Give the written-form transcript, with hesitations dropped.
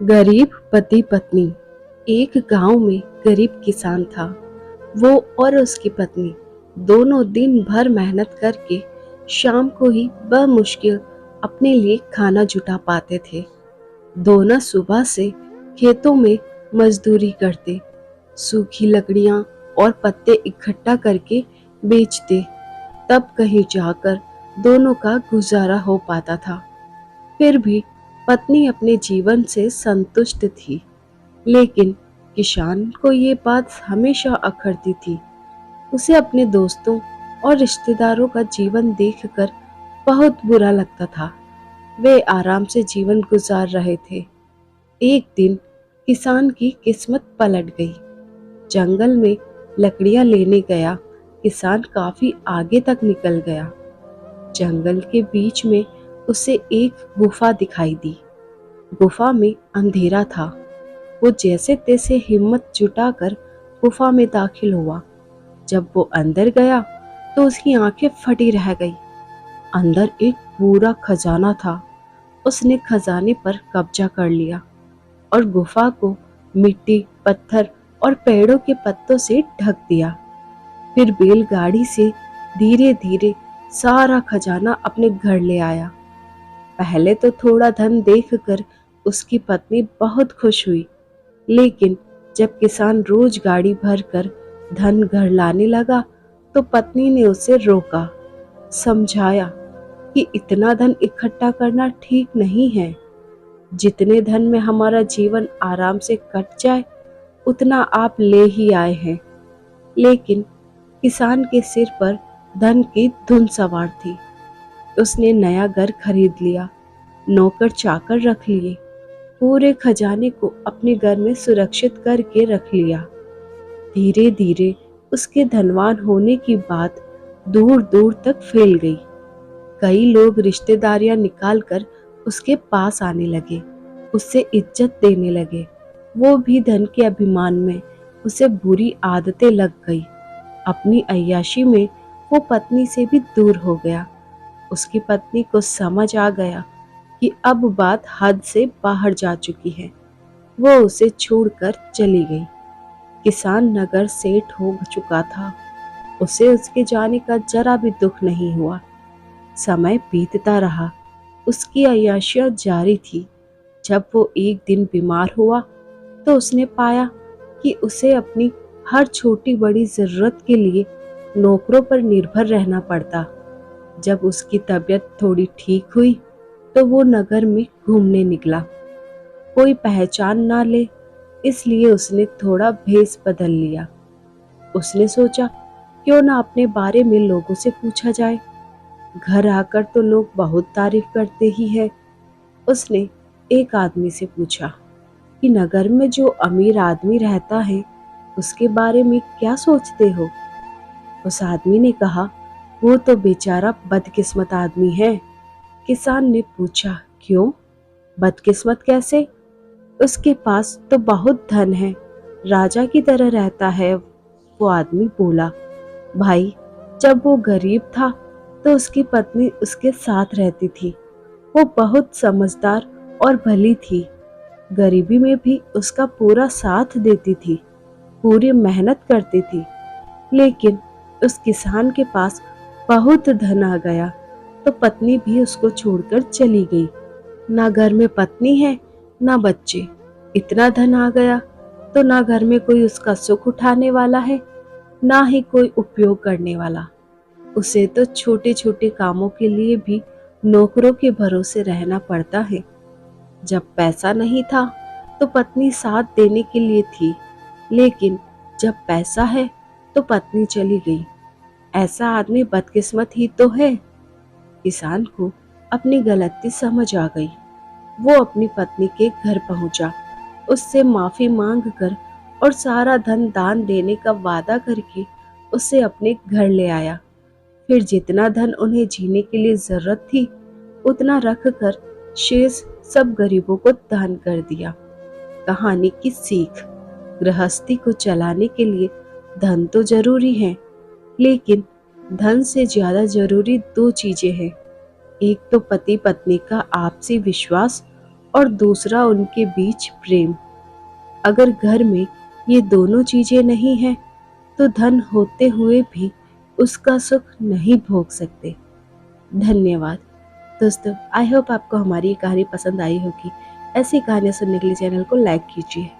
गरीब पति पत्नी। एक गांव में गरीब किसान था। वो और उसकी पत्नी दोनों दिन भर मेहनत करके शाम को ही बमुश्किल अपने लिए खाना जुटा पाते थे। दोनों सुबह से खेतों में मजदूरी करते, सूखी लकड़ियां और पत्ते इकट्ठा करके बेचते, तब कहीं जाकर दोनों का गुजारा हो पाता था। फिर भी पत्नी अपने जीवन से संतुष्ट थी, लेकिन किसान को ये बात हमेशा अखरती थी। उसे अपने दोस्तों और रिश्तेदारों का जीवन देखकर बहुत बुरा लगता था। वे आराम से जीवन गुजार रहे थे। एक दिन किसान की किस्मत पलट गई। जंगल में लकड़ियां लेने गया किसान काफी आगे तक निकल गया। जंगल के बीच में उसे एक गुफा दिखाई दी। गुफा में अंधेरा था। वो जैसे तैसे हिम्मत जुटाकर गुफा में दाखिल हुआ। जब वो अंदर गया तो उसकी आंखें फटी रह गई। अंदर एक पूरा खजाना था। उसने खजाने पर कब्जा कर लिया और गुफा को मिट्टी, पत्थर और पेड़ों के पत्तों से ढक दिया। फिर बैलगाड़ी से धीरे धीरे सारा खजाना अपने घर ले आया। पहले तो थोड़ा धन देखकर उसकी पत्नी बहुत खुश हुई, लेकिन जब किसान रोज गाड़ी भरकर धन घर लाने लगा तो पत्नी ने उसे रोका, समझाया कि इतना धन इकट्ठा करना ठीक नहीं है। जितने धन में हमारा जीवन आराम से कट जाए उतना आप ले ही आए हैं। लेकिन किसान के सिर पर धन की धुन सवार थी। उसने नया घर खरीद लिया, नौकर चाकर रख लिए, पूरे खजाने को अपने घर में सुरक्षित करके रख लिया। धीरे धीरे उसके धनवान होने की बात दूर दूर तक फैल गई। कई लोग रिश्तेदारियां निकालकर उसके पास आने लगे, उससे इज्जत देने लगे। वो भी धन के अभिमान में उसे बुरी आदतें लग गई। अपनी अय्याशी में वो पत्नी से भी दूर हो गया। उसकी पत्नी को समझ आ गया कि अब बात हद से बाहर जा चुकी है। वो उसे छोड़कर चली गई। किसान नगर सेठ हो चुका था। उसे उसके जाने का जरा भी दुख नहीं हुआ। समय बीतता रहा, उसकी अय्याशियां जारी थी। जब वो एक दिन बीमार हुआ तो उसने पाया कि उसे अपनी हर छोटी बड़ी जरूरत के लिए नौकरों पर निर्भर रहना पड़ता। जब उसकी तबीयत थोड़ी ठीक हुई तो वो नगर में घूमने निकला। कोई पहचान ना ले, इसलिए उसने थोड़ा भेष बदल लिया। उसने सोचा क्यों ना अपने बारे में लोगों से पूछा जाए। घर आकर तो लोग बहुत तारीफ करते ही है। उसने एक आदमी से पूछा कि नगर में जो अमीर आदमी रहता है उसके बारे में क्या सोचते हो। उस आदमी ने कहा, वो तो बेचारा बदकिस्मत आदमी है। किसान ने पूछा, क्यों? बदकिस्मत कैसे? उसके पास तो बहुत धन है, राजा की तरह रहता है। वो आदमी बोला, भाई, जब वो गरीब था तो उसकी पत्नी उसके साथ रहती थी। वो बहुत समझदार और भली थी। गरीबी में भी उसका पूरा साथ देती थी, पूरी मेहनत करती थी। लेकिन उस किसान के पास बहुत धन आ गया तो पत्नी भी उसको छोड़कर चली गई। ना घर में पत्नी है, ना बच्चे। इतना धन आ गया तो ना घर में कोई उसका सुख उठाने वाला है, ना ही कोई उपयोग करने वाला। उसे तो छोटे छोटे कामों के लिए भी नौकरों के भरोसे रहना पड़ता है। जब पैसा नहीं था तो पत्नी साथ देने के लिए थी, लेकिन जब पैसा है तो पत्नी चली गई। ऐसा आदमी बदकिस्मत ही तो है। किसान को अपनी गलती समझ आ गई। वो अपनी पत्नी के घर पहुंचा, उससे माफी मांग कर और सारा धन दान देने का वादा करके उसे अपने घर ले आया। फिर जितना धन उन्हें जीने के लिए जरूरत थी उतना रख कर शेष सब गरीबों को दान कर दिया। कहानी की सीख, गृहस्थी को चलाने के लिए धन तो जरूरी है, लेकिन धन से ज्यादा जरूरी दो चीजें हैं। एक तो पति पत्नी का आपसी विश्वास और दूसरा उनके बीच प्रेम। अगर घर में ये दोनों चीजें नहीं हैं, तो धन होते हुए भी उसका सुख नहीं भोग सकते। धन्यवाद। दोस्तों, आई होप आपको हमारी ये कहानी पसंद आई होगी। ऐसी कहानियां सुनने के लिए चैनल को लाइक कीजिए।